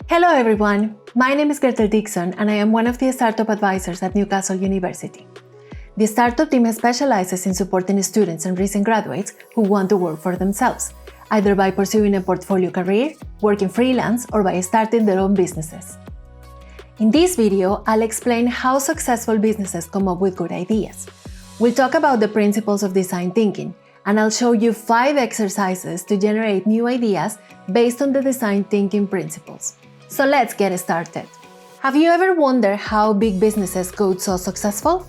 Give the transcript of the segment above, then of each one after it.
Hello everyone, my name is Gretel Dixon and I am one of the startup advisors at Newcastle University. The startup team specializes in supporting students and recent graduates who want to work for themselves, either by pursuing a portfolio career, working freelance, or by starting their own businesses. In this video, I'll explain how successful businesses come up with good ideas. We'll talk about the principles of design thinking, and I'll show you 5 exercises to generate new ideas based on the design thinking principles. So let's get started. Have you ever wondered how big businesses got so successful?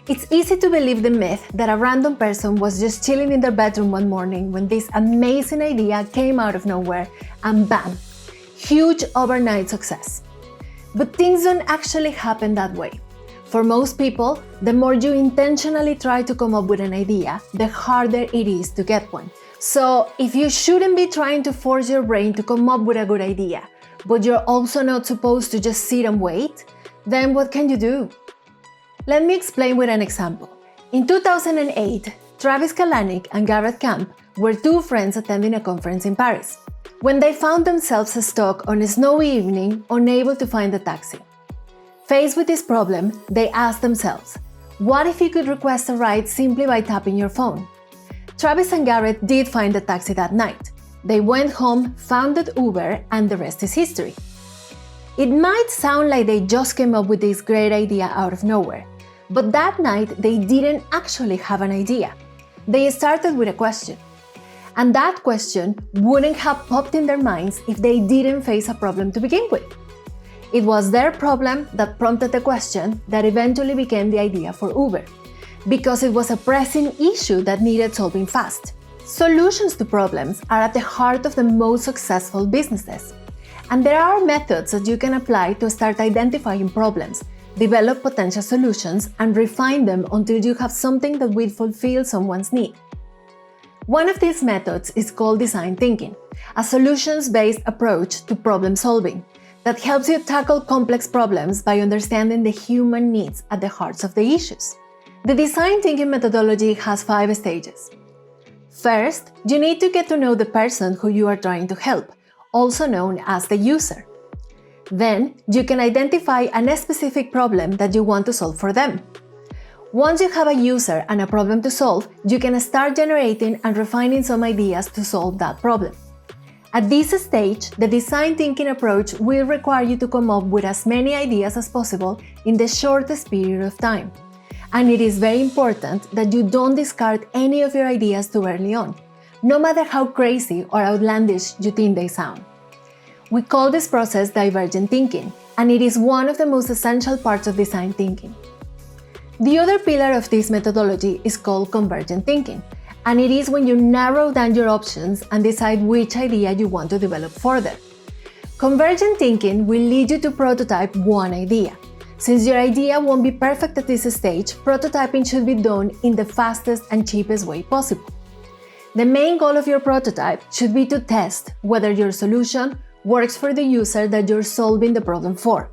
It's easy to believe the myth that a random person was just chilling in their bedroom one morning when this amazing idea came out of nowhere and bam, huge overnight success. But things don't actually happen that way. For most people, the more you intentionally try to come up with an idea, the harder it is to get one. So if you shouldn't be trying to force your brain to come up with a good idea, but you're also not supposed to just sit and wait, then what can you do? Let me explain with an example. In 2008, Travis Kalanick and Garrett Camp were 2 friends attending a conference in Paris, when they found themselves stuck on a snowy evening, unable to find a taxi. Faced with this problem, they asked themselves, what if you could request a ride simply by tapping your phone? Travis and Garrett did find a taxi that night. They went home, founded Uber, and the rest is history. It might sound like they just came up with this great idea out of nowhere, but that night they didn't actually have an idea. They started with a question. And that question wouldn't have popped in their minds if they didn't face a problem to begin with. It was their problem that prompted the question that eventually became the idea for Uber, because it was a pressing issue that needed solving fast. Solutions to problems are at the heart of the most successful businesses. And there are methods that you can apply to start identifying problems, develop potential solutions, and refine them until you have something that will fulfill someone's need. One of these methods is called design thinking, a solutions-based approach to problem solving that helps you tackle complex problems by understanding the human needs at the heart of the issues. The design thinking methodology has 5 stages. First, you need to get to know the person who you are trying to help, also known as the user. Then, you can identify a specific problem that you want to solve for them. Once you have a user and a problem to solve, you can start generating and refining some ideas to solve that problem. At this stage, the design thinking approach will require you to come up with as many ideas as possible in the shortest period of time. And it is very important that you don't discard any of your ideas too early on, no matter how crazy or outlandish you think they sound. We call this process divergent thinking, and it is one of the most essential parts of design thinking. The other pillar of this methodology is called convergent thinking, and it is when you narrow down your options and decide which idea you want to develop further. Convergent thinking will lead you to prototype one idea. Since your idea won't be perfect at this stage, prototyping should be done in the fastest and cheapest way possible. The main goal of your prototype should be to test whether your solution works for the user that you're solving the problem for.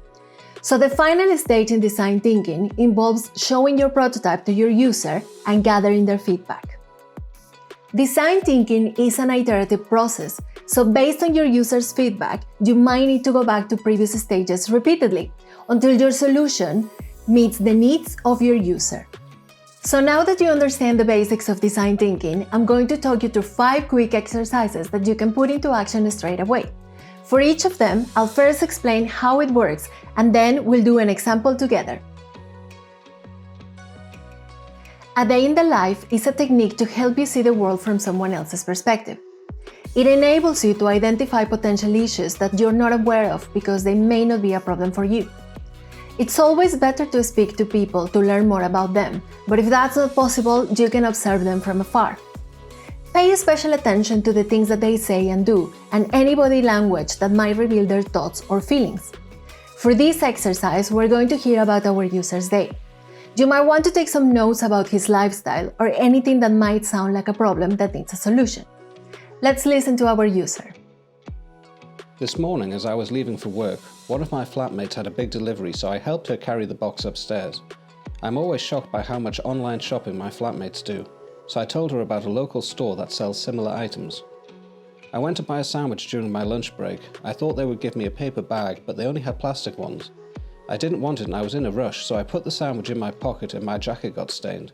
So the final stage in design thinking involves showing your prototype to your user and gathering their feedback. Design thinking is an iterative process, so based on your user's feedback, you might need to go back to previous stages repeatedly until your solution meets the needs of your user. So now that you understand the basics of design thinking, I'm going to talk you through 5 quick exercises that you can put into action straight away. For each of them, I'll first explain how it works, and then we'll do an example together. A day in the life is a technique to help you see the world from someone else's perspective. It enables you to identify potential issues that you're not aware of because they may not be a problem for you. It's always better to speak to people to learn more about them, but if that's not possible, you can observe them from afar. Pay special attention to the things that they say and do, and any body language that might reveal their thoughts or feelings. For this exercise, we're going to hear about our user's day. You might want to take some notes about his lifestyle or anything that might sound like a problem that needs a solution. Let's listen to our user. This morning, as I was leaving for work, one of my flatmates had a big delivery, so I helped her carry the box upstairs. I'm always shocked by how much online shopping my flatmates do, so I told her about a local store that sells similar items. I went to buy a sandwich during my lunch break. I thought they would give me a paper bag, but they only had plastic ones. I didn't want it and I was in a rush, so I put the sandwich in my pocket and my jacket got stained.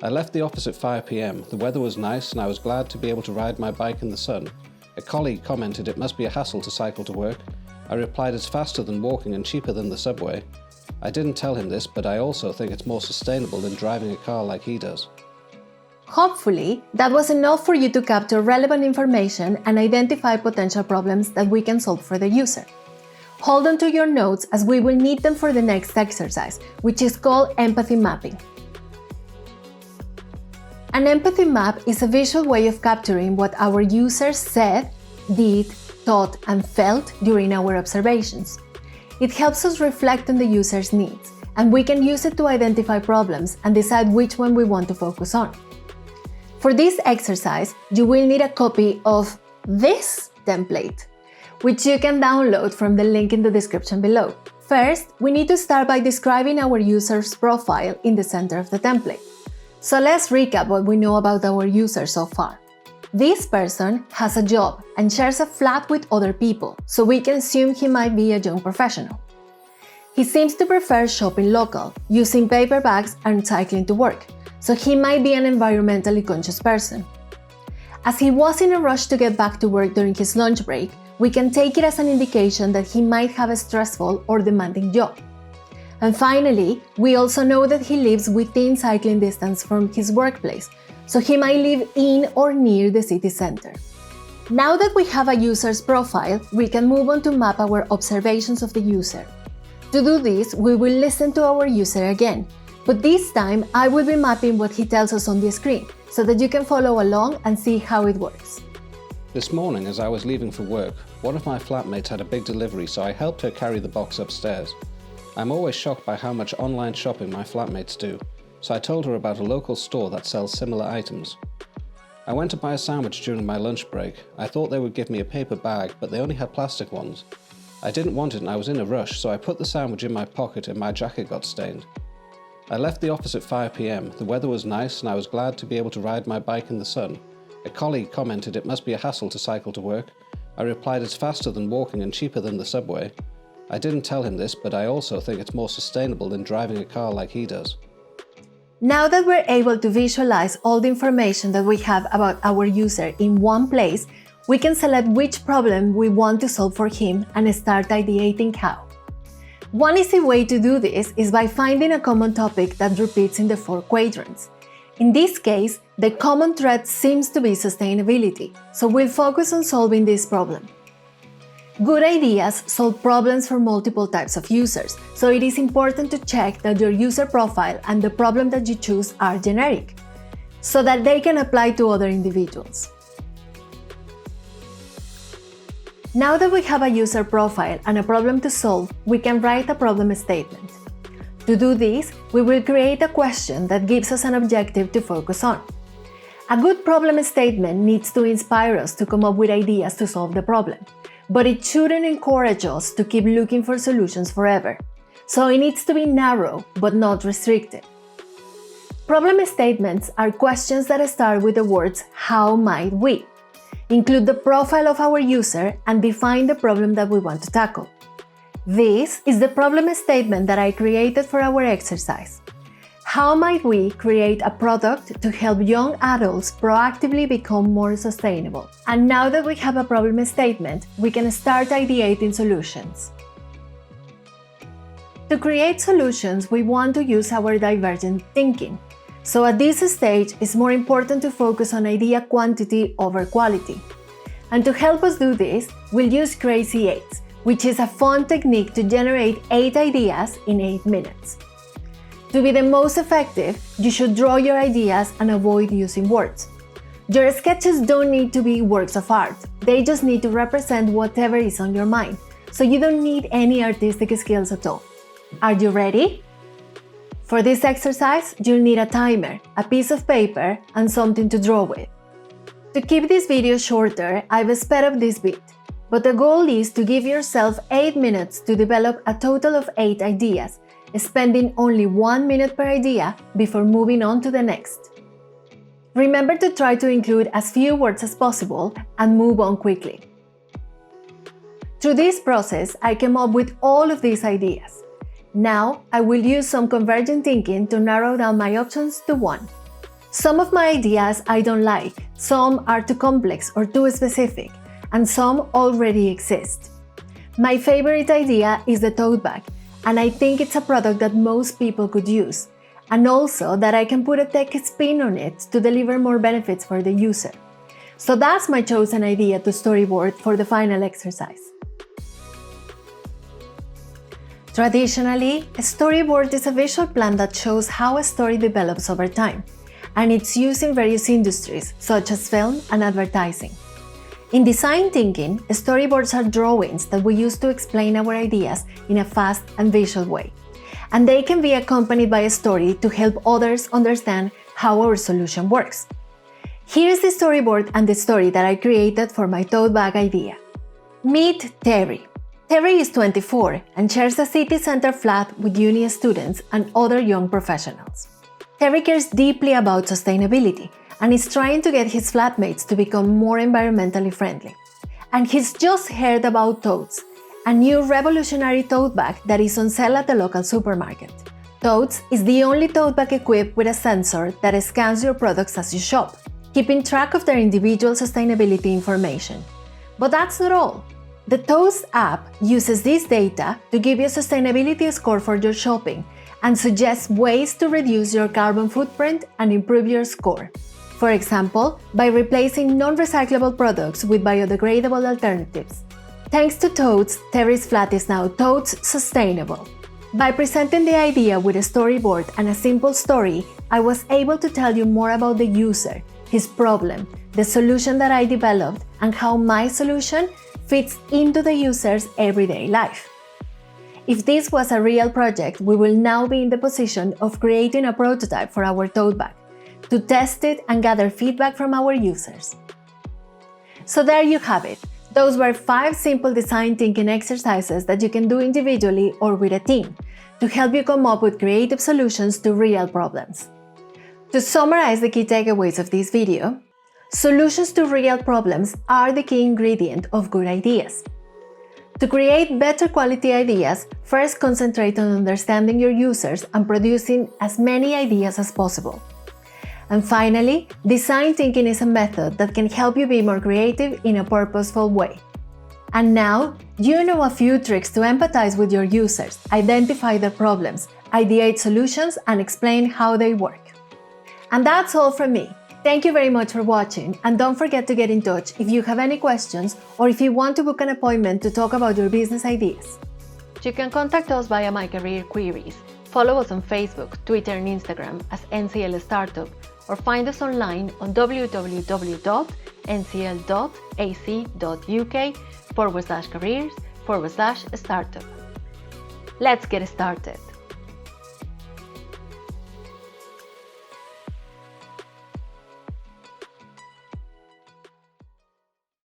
I left the office at 5 p.m. The weather was nice and I was glad to be able to ride my bike in the sun. A colleague commented it must be a hassle to cycle to work. I replied it's faster than walking and cheaper than the subway. I didn't tell him this, but I also think it's more sustainable than driving a car like he does. Hopefully, that was enough for you to capture relevant information and identify potential problems that we can solve for the user. Hold on to your notes as we will need them for the next exercise, which is called empathy mapping. An empathy map is a visual way of capturing what our users said, did, thought, and felt during our observations. It helps us reflect on the user's needs, and we can use it to identify problems and decide which one we want to focus on. For this exercise, you will need a copy of this template, which you can download from the link in the description below. First, we need to start by describing our user's profile in the center of the template. So let's recap what we know about our user so far. This person has a job and shares a flat with other people, so we can assume he might be a young professional. He seems to prefer shopping local, using paper bags and cycling to work, so he might be an environmentally conscious person. As he was in a rush to get back to work during his lunch break, we can take it as an indication that he might have a stressful or demanding job. And finally, we also know that he lives within cycling distance from his workplace, so he might live in or near the city center. Now that we have a user's profile, we can move on to map our observations of the user. To do this, we will listen to our user again, but this time I will be mapping what he tells us on the screen, so that you can follow along and see how it works. This morning, as I was leaving for work, one of my flatmates had a big delivery, so I helped her carry the box upstairs. I'm always shocked by how much online shopping my flatmates do, so I told her about a local store that sells similar items. I went to buy a sandwich during my lunch break. I thought they would give me a paper bag, but they only had plastic ones. I didn't want it and I was in a rush, so I put the sandwich in my pocket and my jacket got stained. I left the office at 5 p.m. The weather was nice and I was glad to be able to ride my bike in the sun. A colleague commented it must be a hassle to cycle to work. I replied it's faster than walking and cheaper than the subway. I didn't tell him this, but I also think it's more sustainable than driving a car like he does. Now that we're able to visualize all the information that we have about our user in one place, we can select which problem we want to solve for him and start ideating how. One easy way to do this is by finding a common topic that repeats in the 4 quadrants. In this case, the common thread seems to be sustainability, so we'll focus on solving this problem. Good ideas solve problems for multiple types of users, so it is important to check that your user profile and the problem that you choose are generic, so that they can apply to other individuals. Now that we have a user profile and a problem to solve, we can write a problem statement. To do this, we will create a question that gives us an objective to focus on. A good problem statement needs to inspire us to come up with ideas to solve the problem, but it shouldn't encourage us to keep looking for solutions forever. So it needs to be narrow, but not restricted. Problem statements are questions that start with the words "how might we?" Include the profile of our user and define the problem that we want to tackle. This is the problem statement that I created for our exercise. How might we create a product to help young adults proactively become more sustainable? And now that we have a problem statement, we can start ideating solutions. To create solutions, we want to use our divergent thinking. So at this stage, it's more important to focus on idea quantity over quality. And to help us do this, we'll use Crazy 8s, which is a fun technique to generate 8 ideas in 8 minutes. To be the most effective, you should draw your ideas and avoid using words. Your sketches don't need to be works of art, they just need to represent whatever is on your mind, so you don't need any artistic skills at all. Are you ready? For this exercise, you'll need a timer, a piece of paper, and something to draw with. To keep this video shorter, I've sped up this bit, but the goal is to give yourself 8 minutes to develop a total of 8 ideas, spending only 1 minute per idea before moving on to the next. Remember to try to include as few words as possible and move on quickly. Through this process, I came up with all of these ideas. Now, I will use some convergent thinking to narrow down my options to one. Some of my ideas I don't like, some are too complex or too specific, and some already exist. My favorite idea is the tote bag, and I think it's a product that most people could use, and also that I can put a tech spin on it to deliver more benefits for the user. So that's my chosen idea to storyboard for the final exercise. Traditionally, a storyboard is a visual plan that shows how a story develops over time, and it's used in various industries, such as film and advertising. In design thinking, storyboards are drawings that we use to explain our ideas in a fast and visual way, and they can be accompanied by a story to help others understand how our solution works. Here's the storyboard and the story that I created for my tote bag idea. Meet Terry. Terry is 24 and shares a city center flat with uni students and other young professionals. Terry cares deeply about sustainability and is trying to get his flatmates to become more environmentally friendly. And he's just heard about Totes, a new revolutionary tote bag that is on sale at the local supermarket. Totes is the only tote bag equipped with a sensor that scans your products as you shop, keeping track of their individual sustainability information. But that's not all. The Totes app uses this data to give you a sustainability score for your shopping and suggests ways to reduce your carbon footprint and improve your score. For example, by replacing non-recyclable products with biodegradable alternatives. Thanks to Totes, Terry's flat is now Totes Sustainable. By presenting the idea with a storyboard and a simple story, I was able to tell you more about the user, his problem, the solution that I developed, and how my solution fits into the user's everyday life. If this was a real project, we will now be in the position of creating a prototype for our tote bag, to test it and gather feedback from our users. So there you have it. Those were 5 simple design thinking exercises that you can do individually or with a team, to help you come up with creative solutions to real problems. To summarize the key takeaways of this video, solutions to real problems are the key ingredient of good ideas. To create better quality ideas, first concentrate on understanding your users and producing as many ideas as possible. And finally, design thinking is a method that can help you be more creative in a purposeful way. And now, you know a few tricks to empathize with your users, identify their problems, ideate solutions, and explain how they work. And that's all from me. Thank you very much for watching, and don't forget to get in touch if you have any questions or if you want to book an appointment to talk about your business ideas. You can contact us via My Career Queries, follow us on Facebook, Twitter and Instagram as NCL Startup, or find us online on www.ncl.ac.uk/careers/startup. Let's get started!